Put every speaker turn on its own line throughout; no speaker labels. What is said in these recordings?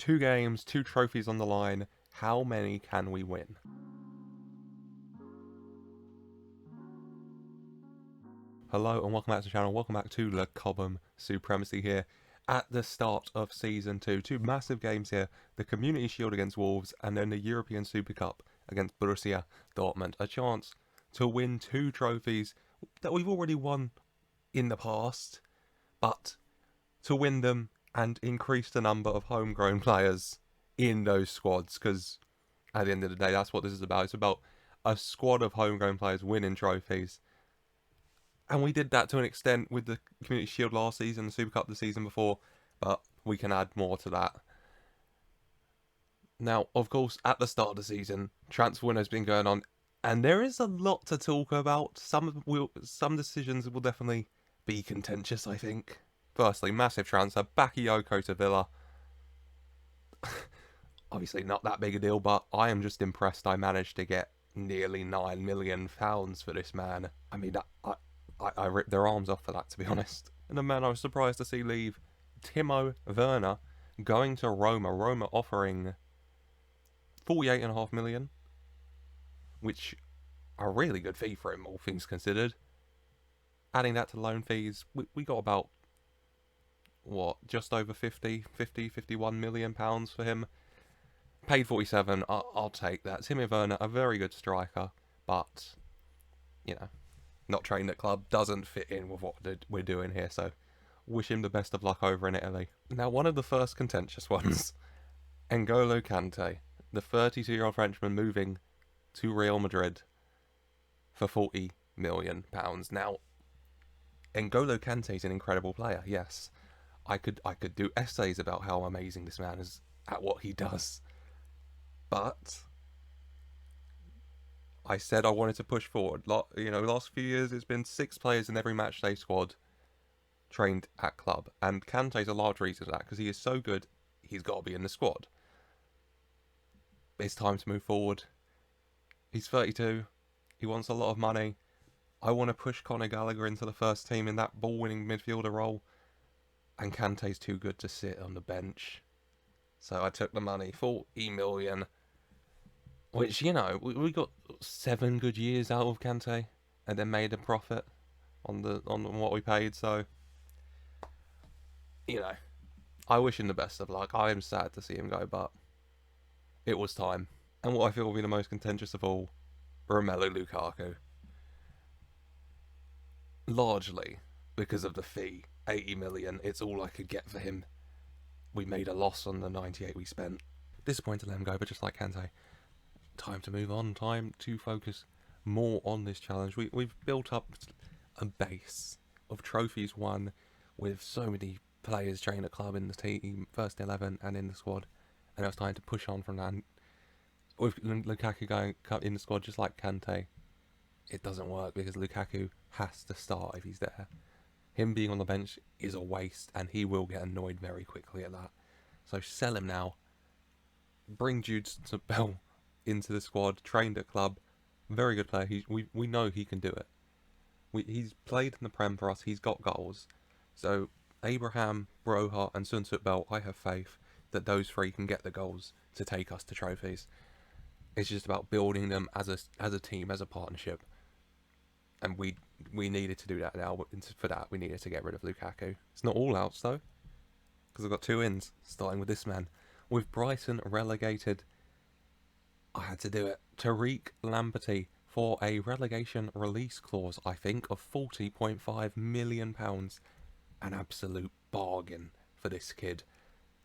2 games, 2 trophies on the line. How many can we win? Hello and welcome back to the channel. Welcome back to the Cobham Supremacy here. At the start of Season 2, 2 massive games here. The Community Shield against Wolves and then the European Super Cup against Borussia Dortmund. A chance to win 2 trophies that we've already won in the past, but to win them and increase the number of homegrown players in those squads, because at the end of the day, that's what this is about. It's about a squad of homegrown players winning trophies. And we did that to an extent with the Community Shield last season, the Super Cup the season before, but we can add more to that. Now, of course, at the start of the season, transfer window's been going on, and there is a lot to talk about. Some decisions will definitely be contentious, I think. Firstly, massive transfer, Bakayoko to Villa. Obviously not that big a deal, but I am just impressed I managed to get nearly £9 million for this man. I mean, I ripped their arms off for that, to be honest. And the man I was surprised to see leave, Timo Werner, going to Roma. Roma offering 48.5 million, which a really good fee for him, all things considered. Adding that to loan fees, we got about, what, just over 51 million pounds for him. Paid 47, I'll take that. Timo Werner, a very good striker, but, you know, not trained at club, doesn't fit in with what we're doing here, so wish him the best of luck over in Italy. Now, one of the first contentious ones, N'Golo Kante, the 32-year-old Frenchman moving to Real Madrid for £40 million. Now, N'Golo Kante is an incredible player, yes. I could do essays about how amazing this man is at what he does, but I said I wanted to push forward. Last few years it's been 6 players in every matchday squad trained at club, and Kante's a large reason for that, because he is so good, he's got to be in the squad. It's time to move forward. He's 32, he wants a lot of money. I want to push Conor Gallagher into the first team in that ball-winning midfielder role, and Kante's too good to sit on the bench. So I took the money, 40 million. Which, you know, we got 7 good years out of Kante, and then made a profit on what we paid. So, you know, I wish him the best of luck. I am sad to see him go, but it was time. And what I feel will be the most contentious of all, Romelu Lukaku. Largely because of the fee, 80 million. It's all I could get for him. We made a loss on the 98 we spent. Disappointed to let him go, but just like Kante, time to move on, time to focus more on this challenge. We've built up a base of trophies won with so many players trained at club in the team, first 11 and in the squad, and it was time to push on from that. With Lukaku going in the squad just like Kante, it doesn't work because Lukaku has to start if he's there. Him being on the bench is a waste, and he will get annoyed very quickly at that. So sell him now. Bring Jude Bell into the squad, trained at club, very good player. We know he can do it. He's played in the Prem for us. He's got goals. So Abraham, Broha, and Sun Bell, I have faith that those 3 can get the goals to take us to trophies. It's just about building them as a team, as a partnership. And we needed to do that now. For that, we needed to get rid of Lukaku. It's not all outs, though, because I've got 2 ins, starting with this man. With Brighton relegated, I had to do it. Tariq Lamptey for a relegation release clause, I think, of £40.5 million. An absolute bargain for this kid.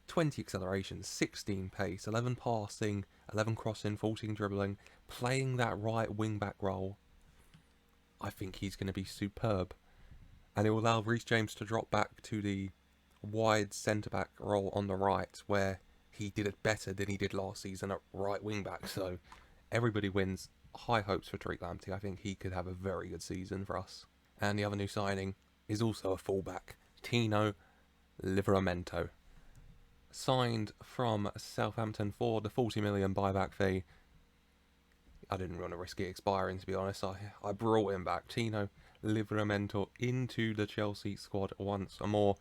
20 acceleration, 16 pace, 11 passing, 11 crossing, 14 dribbling, playing that right wing-back role. I think he's going to be superb. And it will allow Reece James to drop back to the wide centre-back role on the right, where he did it better than he did last season at right wing-back. So everybody wins. High hopes for Tariq Lamptey. I think he could have a very good season for us. And the other new signing is also a fullback, Tino Livramento. Signed from Southampton for the 40 million buyback fee. I didn't want to risk it expiring, to be honest. I brought him back. Tino Livramento into the Chelsea squad once more.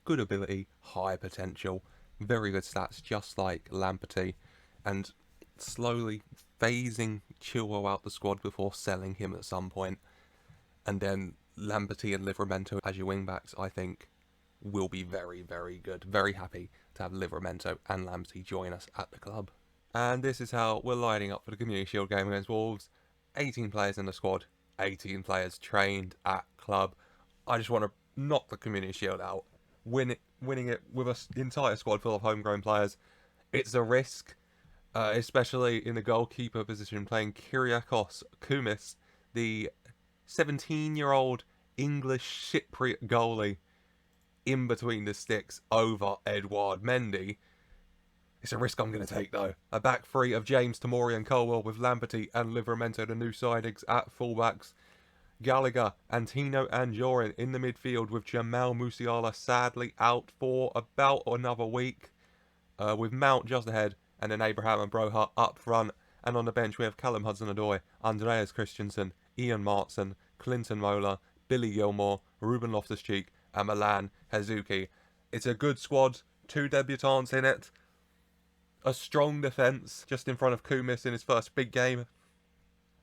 Good ability, high potential. Very good stats, just like Lamperty, and slowly phasing Chilwell out the squad before selling him at some point. And then Lamperty and Livramento as your wing-backs, I think, will be very, very good. Very happy to have Livramento and Lamperty join us at the club. And this is how we're lining up for the Community Shield game against Wolves. 18 players in the squad, 18 players trained at club. I just want to knock the Community Shield out. Winning it with an entire squad full of homegrown players. It's a risk, especially in the goalkeeper position, playing Kyriakos Koumis, the 17-year-old English Cypriot goalie, in between the sticks over Edouard Mendy. It's a risk I'm going to take, though. A back three of James, Tomori and Colwell, with Lamperty and Livramento, the new signings, at fullbacks. Gallagher and Tino Anjorin in the midfield, with Jamal Musiala sadly out for about another week. With Mount just ahead, and then Abraham and Broha up front. And on the bench we have Callum Hudson-Odoi, Andreas Christensen, Ian Martson, Clinton Mola, Billy Gilmore, Ruben Loftus-Cheek and Milan Hazuki. It's a good squad, 2 debutants in it. A strong defence just in front of Koumis in his first big game.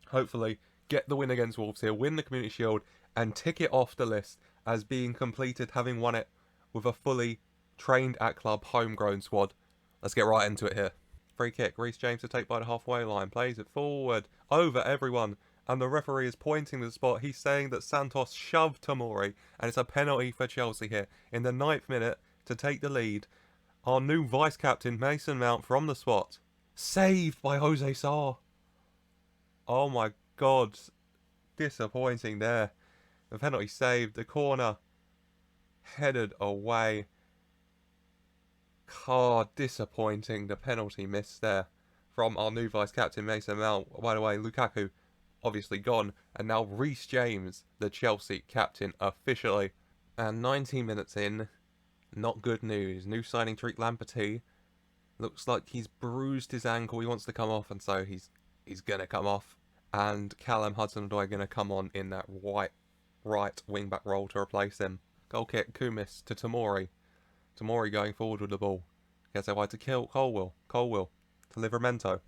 Hopefully get the win against Wolves here, win the Community Shield and tick it off the list as being completed, having won it with a fully trained at club homegrown squad. Let's get right into it here. Free kick, Reece James to take by the halfway line, plays it forward, over everyone, and the referee is pointing to the spot. He's saying that Santos shoved Tomori, and it's a penalty for Chelsea here in the 9th minute to take the lead. Our new vice-captain, Mason Mount, from the spot. Saved by Jose Sarr. Oh my god. Disappointing there. The penalty saved, the corner headed away. Disappointing, the penalty missed there from our new vice-captain Mason Mount. By the way, Lukaku obviously gone, and now Reece James, the Chelsea captain, officially. And 19 minutes in, not good news. New signing Tariq Lamperty looks like he's bruised his ankle. He wants to come off, and so he's gonna come off. And Callum Hudson-Odoi gonna come on in that right wing-back role to replace him. Goal kick, Koumis to Tomori. Tomori going forward with the ball. Gets it wide to Colwell. Colwell to Livramento.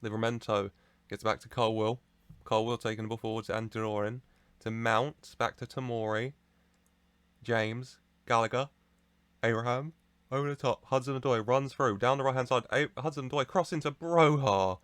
Livramento gets back to Colwell. Colwell taking the ball forward to Anjorin. To Mount. Back to Tomori. James. Gallagher. Abraham. Over the top. Hudson-Odoi runs through. Down the right-hand side. Hudson-Odoi crossing to Broha.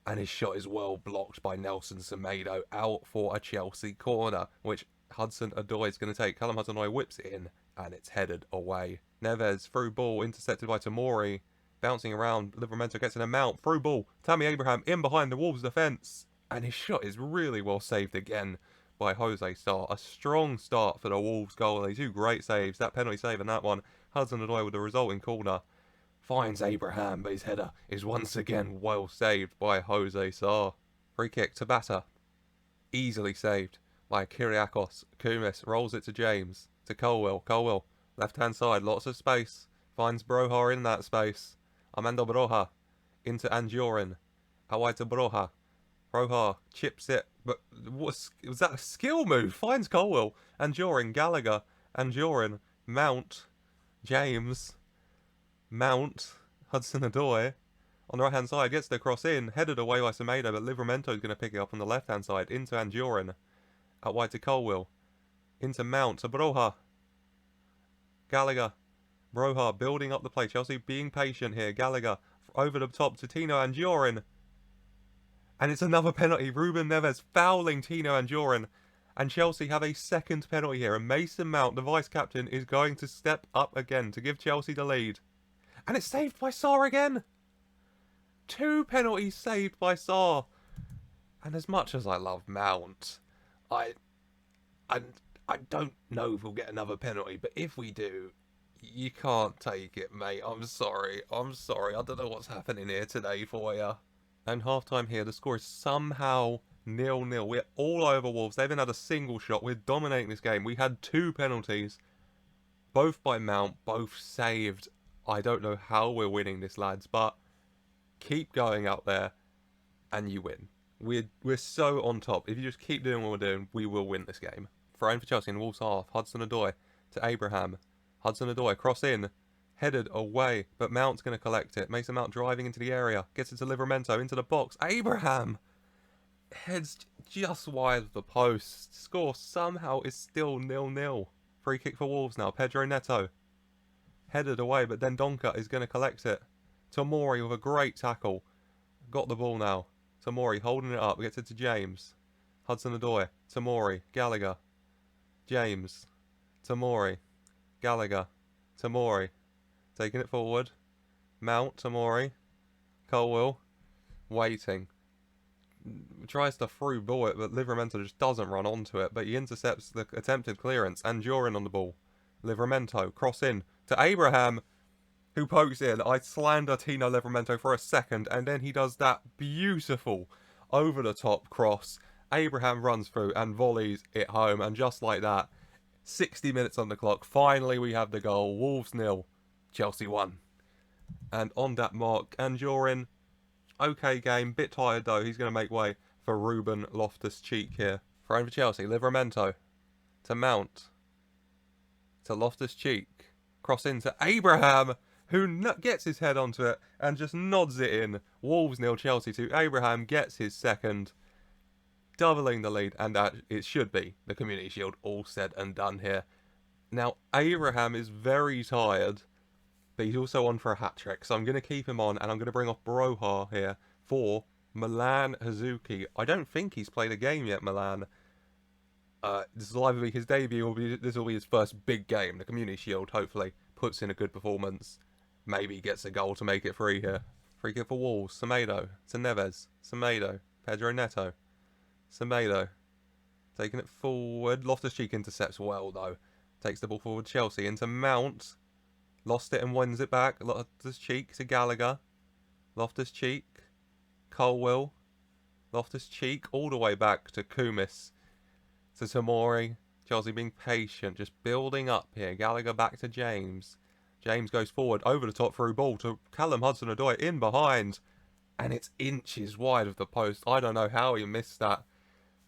And his shot is well blocked by Nelson Semedo, out for a Chelsea corner, which Hudson-Odoi is going to take. Callum Hudson-Odoi whips it in, and it's headed away. Neves, through ball, intercepted by Tomori. Bouncing around, Livramento gets in a Mount. Through ball, Tammy Abraham in behind the Wolves defence. And his shot is really well saved again by Jose Sarr. A strong start for the Wolves goalie. 2 great saves. That penalty save and that one. Hudson-Odoi with the resulting corner. Finds Abraham, but his header is once again well saved by Jose Sarr. Free kick to Bata. Easily saved by Kyriakos. Koumis rolls it to James. To Colwell. Colwell, left-hand side, lots of space. Finds Broha in that space. Armando Broha into Anjorin. Out wide to Broha. Broha chips it, but was that a skill move? Finds Colwell. Anjorin, Gallagher. Anjorin, Mount, James, Mount, Hudson-Odoi on the right-hand side, gets the cross in, headed away by Semedo, but Livramento is going to pick it up on the left-hand side, into Anjorin, out wide to Colwell, into Mount, to Broha, Gallagher, Broha building up the play, Chelsea being patient here, Gallagher over the top to Tino Anjorin, and it's another penalty, Ruben Neves fouling Tino Anjorin, and Chelsea have a second penalty here, and Mason Mount, the vice-captain, is going to step up again to give Chelsea the lead. And it's saved by Sarr again. 2 penalties saved by Sarr. And as much as I love Mount, I don't know if we'll get another penalty. But if we do, you can't take it, mate. I'm sorry. I don't know what's happening here today for you. And half-time here, the score is somehow 0-0. We're all over Wolves. They haven't had a single shot. We're dominating this game. We had 2 penalties. Both by Mount, both saved. I don't know how we're winning this, lads, but keep going out there and you win. We're so on top. If you just keep doing what we're doing, we will win this game. Throw in for Chelsea in the Wolves half. Hudson-Odoi to Abraham. Hudson-Odoi cross in Headed away, but Mount's going to collect it. Mason Mount driving into the area. Gets it to Livramento, into the box. Abraham heads just wide of the post. Score somehow is still 0-0. Free kick for Wolves now. Pedro Neto. Headed away, but then Donker is going to collect it. Tomori with a great tackle. Got the ball now. Tomori holding it up. Gets it to James. Hudson-Odoi. Tomori. Gallagher. James. Tomori. Gallagher. Tomori. Taking it forward. Mount. Tomori. Colwill. Waiting. Tries to through ball it, but Livramento just doesn't run onto it. But he intercepts the attempted clearance. And Jorin on the ball. Livramento. Cross in to Abraham, who pokes in. I slander Tino Livramento for a second, and then he does that beautiful over-the-top cross. Abraham runs through and volleys it home, and just like that, 60 minutes on the clock, finally we have the goal. Wolves 0, Chelsea 1. And on that mark, and Jorin, okay game, bit tired though, he's going to make way for Ruben Loftus-Cheek here. Thrown for Chelsea, Livramento to Mount, to Loftus-Cheek, cross into Abraham, who gets his head onto it and just nods it in. Wolves 0, Chelsea 2. Abraham gets his second, doubling the lead, and that it should be the Community Shield all said and done here. Now, Abraham is very tired, but he's also on for a hat-trick, so I'm going to keep him on, and I'm going to bring off Broha here for Milan Hazuki. I don't think he's played a game yet, Milan. This will either be his debut or this will be his first big game. The Community Shield hopefully puts in a good performance. Maybe gets a goal to make it free here. Free kick for Wolves. Semedo to Neves. Semedo. Pedro Neto. Semedo. Taking it forward. Loftus-Cheek intercepts well though. Takes the ball forward. Chelsea into Mount. Lost it and wins it back. Loftus-Cheek to Gallagher. Loftus-Cheek. Colwill. Loftus-Cheek all the way back to Kumis. To Tomori. Chelsea being patient, just building up here. Gallagher back to James. James goes forward, over the top through ball to Callum Hudson-Odoi in behind. And it's inches wide of the post. I don't know how he missed that.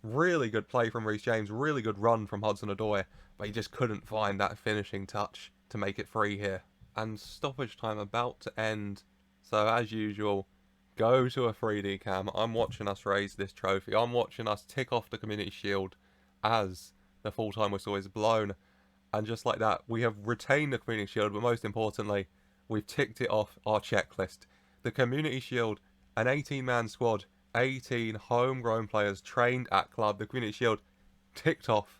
Really good play from Reece James. Really good run from Hudson-Odoi. But he just couldn't find that finishing touch to make it free here. And stoppage time about to end. So as usual, go to a 3D cam. I'm watching us raise this trophy. I'm watching us tick off the Community Shield as the full-time whistle is blown. And just like that, we have retained the Community Shield, but most importantly, we've ticked it off our checklist. The Community Shield, an 18-man squad, 18 homegrown players trained at club. The Community Shield ticked off.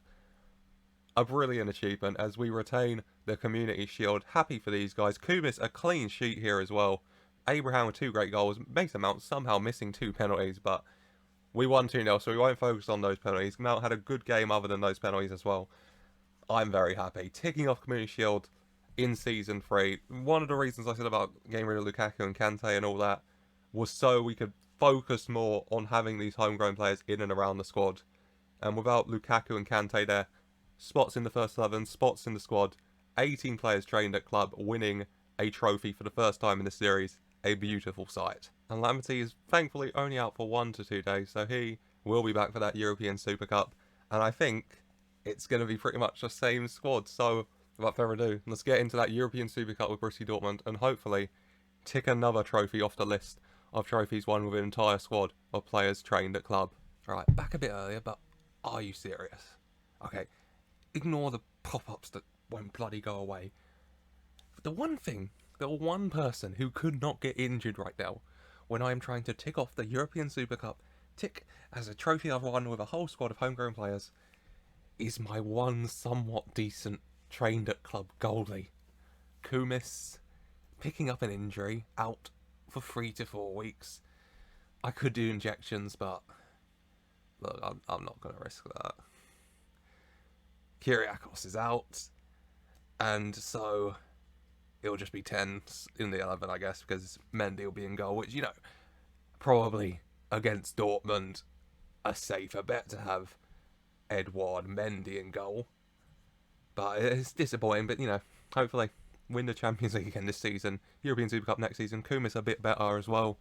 A brilliant achievement as we retain the Community Shield. Happy for these guys. Kumis, a clean sheet here as well. Abraham with 2 great goals. Mason Mount somehow missing 2 penalties, but we won 2-0, so we won't focus on those penalties. Mount had a good game other than those penalties as well. I'm very happy. Ticking off Community Shield in Season 3. One of the reasons I said about getting rid of Lukaku and Kante and all that was so we could focus more on having these homegrown players in and around the squad. And without Lukaku and Kante there, spots in the first 11, spots in the squad, 18 players trained at club winning a trophy for the first time in the series. A beautiful sight. And Lamptey is thankfully only out for 1 to 2 days, so he will be back for that European Super Cup. And I think it's going to be pretty much the same squad. So, without further ado, let's get into that European Super Cup with Borussia Dortmund and hopefully tick another trophy off the list of trophies won with an entire squad of players trained at club. Alright, back a bit earlier, but are you serious? Okay, ignore the pop-ups that won't bloody go away. The one person who could not get injured right now when I am trying to tick off the European Super Cup, tick as a trophy I've won with a whole squad of homegrown players, is my one somewhat decent trained at club goalie. Kumis, picking up an injury, out for 3 to 4 weeks. I could do injections, but look, I'm not going to risk that. Kyriakos is out, and so it'll just be 10 in the 11, I guess, because Mendy will be in goal, which, you know, probably against Dortmund, a safer bet to have Edouard Mendy in goal. But it's disappointing, but, you know, hopefully win the Champions League again this season. European Super Cup next season. Kumis a bit better as well,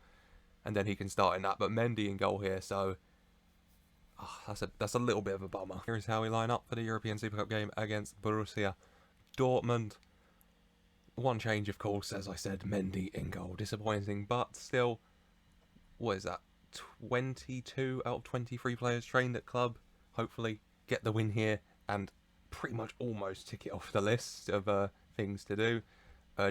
and then he can start in that. But Mendy in goal here, so that's a little bit of a bummer. Here's how we line up for the European Super Cup game against Borussia Dortmund. One change, of course, as I said, Mendy in goal. Disappointing, but still, what is that? 22 out of 23 players trained at club. Hopefully get the win here and pretty much almost tick it off the list of things to do.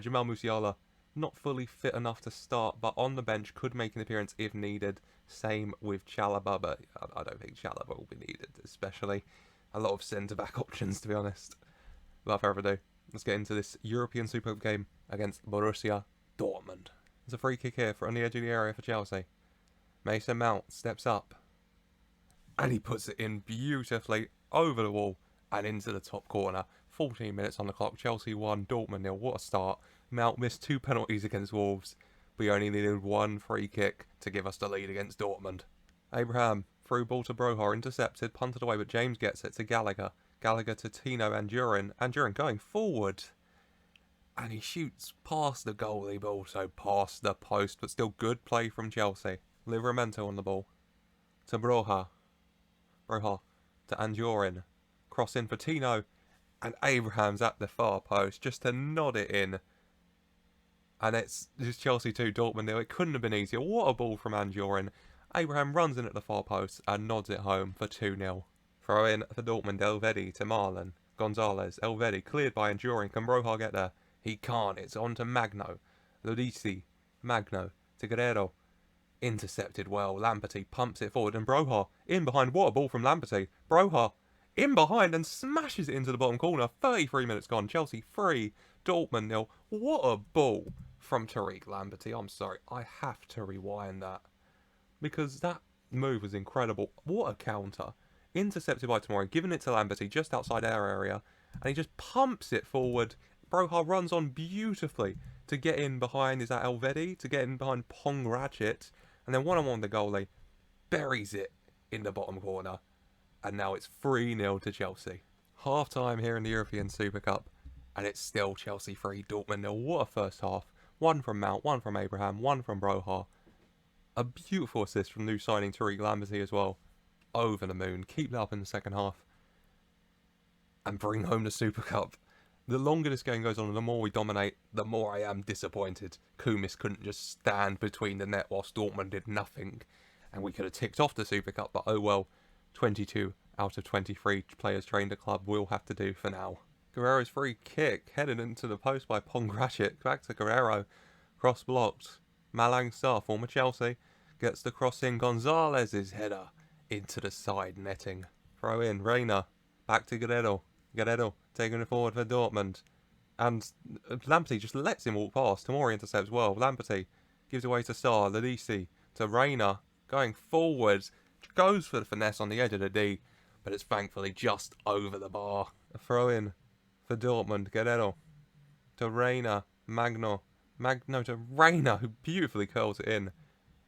Jamal Musiala, not fully fit enough to start, but on the bench, could make an appearance if needed. Same with Chalobah, but I don't think Chalobah will be needed, especially a lot of centre-back options, to be honest. Without further ado, let's get into this European Super Cup game against Borussia Dortmund. There's a free kick here on the edge of the area for Chelsea. Mason Mount steps up, and he puts it in beautifully over the wall and into the top corner. 14 minutes on the clock. Chelsea 1, Dortmund 0. What a start. Mount missed 2 penalties against Wolves. We only needed 1 free kick to give us the lead against Dortmund. Abraham, through ball to Broha, intercepted, punted away, but James gets it to Gallagher. Gallagher to Tino and Duran. And Duran going forward. And he shoots past the goalie, but also past the post. But still good play from Chelsea. Livramento on the ball. To Broha. Broha to Anjorin. Cross in for Tino. And Abraham's at the far post just to nod it in. And it's just Chelsea 2, Dortmund 0. It couldn't have been easier. What a ball from Anjorin. Abraham runs in at the far post and nods it home for 2-0. Throw in for Dortmund, Elvedi to Marlon. Gonzalez, Elvedi, cleared by Anjorin. Can Broha get there? He can't. It's on to Magno. Lodisi, Magno to Guerrero. Intercepted well. Lamperty pumps it forward. And Broha in behind. What a ball from Lamperty. Broha in behind and smashes it into the bottom corner. 33 minutes gone. Chelsea 3, Dortmund 0. What a ball from Tariq Lamperty. I'm sorry. I have to rewind that. Because that move was incredible. What a counter. Intercepted by Tomori. Giving it to Lamperty just outside our area. And he just pumps it forward. Broha runs on beautifully to get in behind. Is that Elvedi? To get in behind Pong Ratchet. And then one-on-one the goalie. Buries it in the bottom corner. And now it's 3-0 to Chelsea. Half time here in the European Super Cup. And it's still Chelsea 3, Dortmund 0. What a first half. 1 from Mount, 1 from Abraham, 1 from Broha. A beautiful assist from new signing Tariq Lamperty as well. Over the moon. Keep that up in the second half. And bring home the Super Cup. The longer this game goes on, the more we dominate, the more I am disappointed. Kumis couldn't just stand between the net whilst Dortmund did nothing. And we could have ticked off the Super Cup, but oh well. 22 out of 23 players trained at club will have to do for now. Guerrero's free kick, headed into the post by Pongracic. Back to Guerrero. Cross blocked. Malang Sarr, former Chelsea, gets the cross in. Gonzalez's header into the side netting. Throw in. Reina. Back to Guerrero. Guerrero taking it forward for Dortmund. And Lamperty just lets him walk past. Tomori intercepts well. Lamperty gives away to Sarr. Ladisi to Reina. Going forward. Goes for the finesse on the edge of the D. But it's thankfully just over the bar. A throw in for Dortmund. Guerrero to Reina. Magno to Reina, who beautifully curls it in.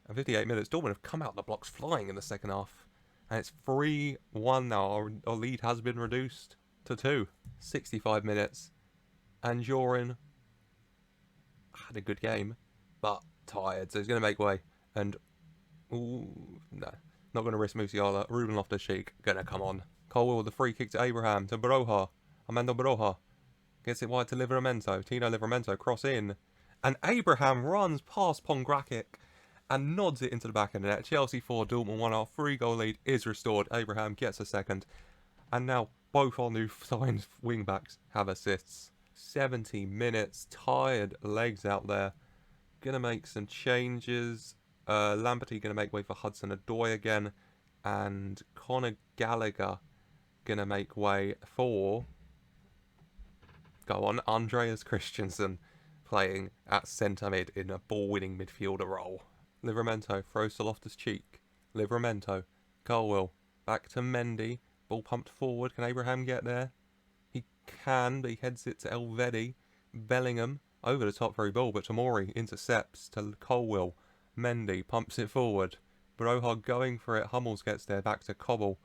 And 58 minutes. Dortmund have come out the blocks flying in the second half. And it's 3-1 now. Our lead has been reduced to 2. 65 minutes. And Joran had a good game, but tired. So he's going to make way. And, ooh, no. Not going to risk Musiala. Ruben Loftus-Cheek going to come on. Colwell with the free kick to Abraham. To Broha. Armando Broha. Gets it wide to Livramento. Tino Livramento. Cross in. And Abraham runs past Pongracic and nods it into the back of the net. Chelsea 4, Dortmund 1. Our 3-goal lead is restored. Abraham gets a second. And now both our new signed wing-backs have assists. 70 minutes. Tired legs out there. Going to make some changes. Lamperty going to make way for Hudson-Odoi again. And Conor Gallagher going to make way for... Go on, Andreas Christensen playing at centre mid in a ball-winning midfielder role. Livramento throws to Loftus-Cheek. Livramento. Colwell. Back to Mendy. Ball pumped forward. Can Abraham get there? He can, but he heads it to Elvedi. Bellingham. Over the top very ball, but Tomori intercepts to Colwell. Mendy pumps it forward. Broha going for it. Hummels gets there. Back to Cobble.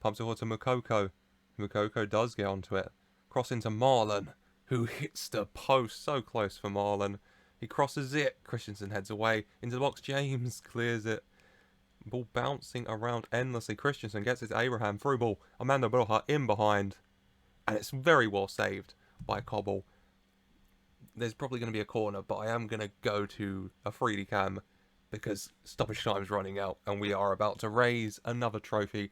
Pumps it forward to Mukoko. Mukoko does get onto it. Cross into Marlon, who hits the post. So close for Marlon. He crosses it. Christensen heads away. Into the box. James clears it. Ball bouncing around endlessly. Christensen gets it to Abraham. Through ball. Armando Broha in behind. And it's very well saved by Cobble. there's probably going to be a corner, but I am going to go to a 3D cam because stoppage time's running out and we are about to raise another trophy.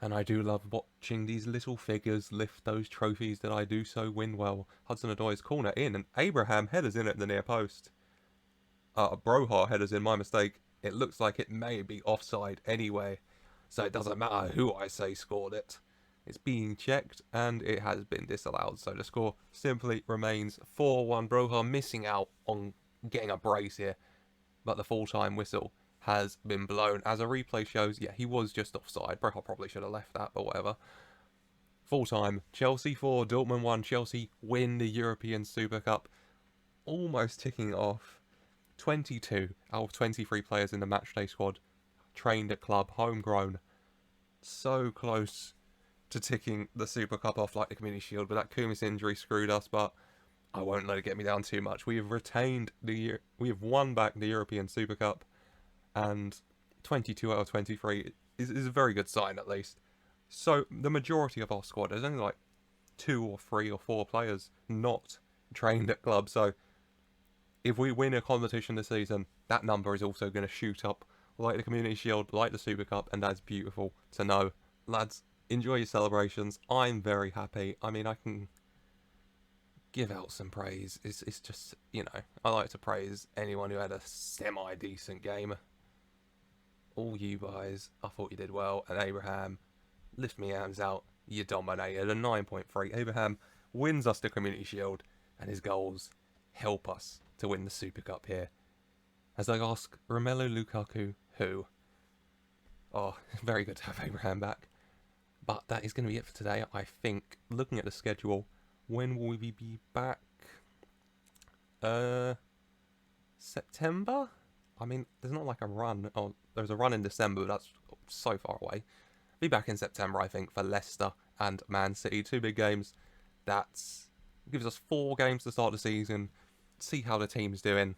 And I do love watching these little figures lift those trophies that I do so win well. Hudson-Odoi's corner in, and Abraham headers in at the near post. Broha headers in, my mistake. It looks like it may be offside anyway, so it doesn't matter who I say scored it. It's being checked, and it has been disallowed, so the score simply remains 4-1. Broha missing out on getting a brace here, but the full-time whistle has been blown. As a replay shows, yeah, he was just offside. Broha probably should have left that, but whatever. Full-time, Chelsea 4, Dortmund 1. Chelsea win the European Super Cup, almost ticking off 22 out of 23 players in the matchday squad trained at club, homegrown. So close to ticking the Super Cup off like the Community Shield, but that Kumis injury screwed us, but I won't let it get me down too much. We have won back the European Super Cup, and 22 out of 23 is a very good sign, at least. So the majority of our squad, there's only like 2 or 3 or 4 players not trained at club, so if we win a competition this season, that number is also going to shoot up like the Community Shield, like the Super Cup, and that's beautiful to know. Lads, enjoy your celebrations. I'm very happy. I mean, I can give out some praise. It's just, you know, I like to praise anyone who had a semi-decent game. All you guys, I thought you did well. And Abraham, lift me hands out. You dominated. A 9.3. Abraham wins us the Community Shield, and his goals help us to win the Super Cup here. As I ask Romelu Lukaku, who? Oh, very good to have Abraham back. But that is going to be it for today, I think. Looking at the schedule, when will we be back? September? I mean, there's not like a run. Oh, there's a run in December, but that's so far away. Be back in September, I think, for Leicester and Man City. 2 big games. That gives us 4 games to start the season. See how the team's doing.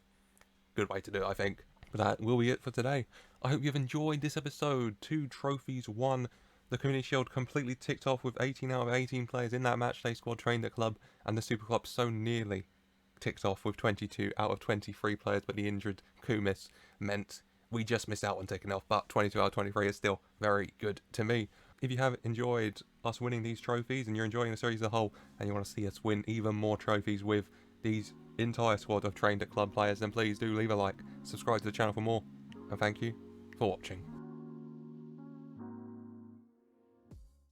Good way to do it, I think. But that will be it for today. I hope you've enjoyed this episode. 2 trophies won. The Community Shield completely ticked off with 18 out of 18 players in that matchday squad trained at club, and the Super Cup so nearly ticked off with 22 out of 23 players, but the injured Kumis meant we just missed out on ticking off, but 22 out of 23 is still very good to me. If you have enjoyed us winning these trophies and you're enjoying the series as a whole, and you want to see us win even more trophies with these entire squad of trained at club players, then please do leave a like, subscribe to the channel for more, and thank you for watching.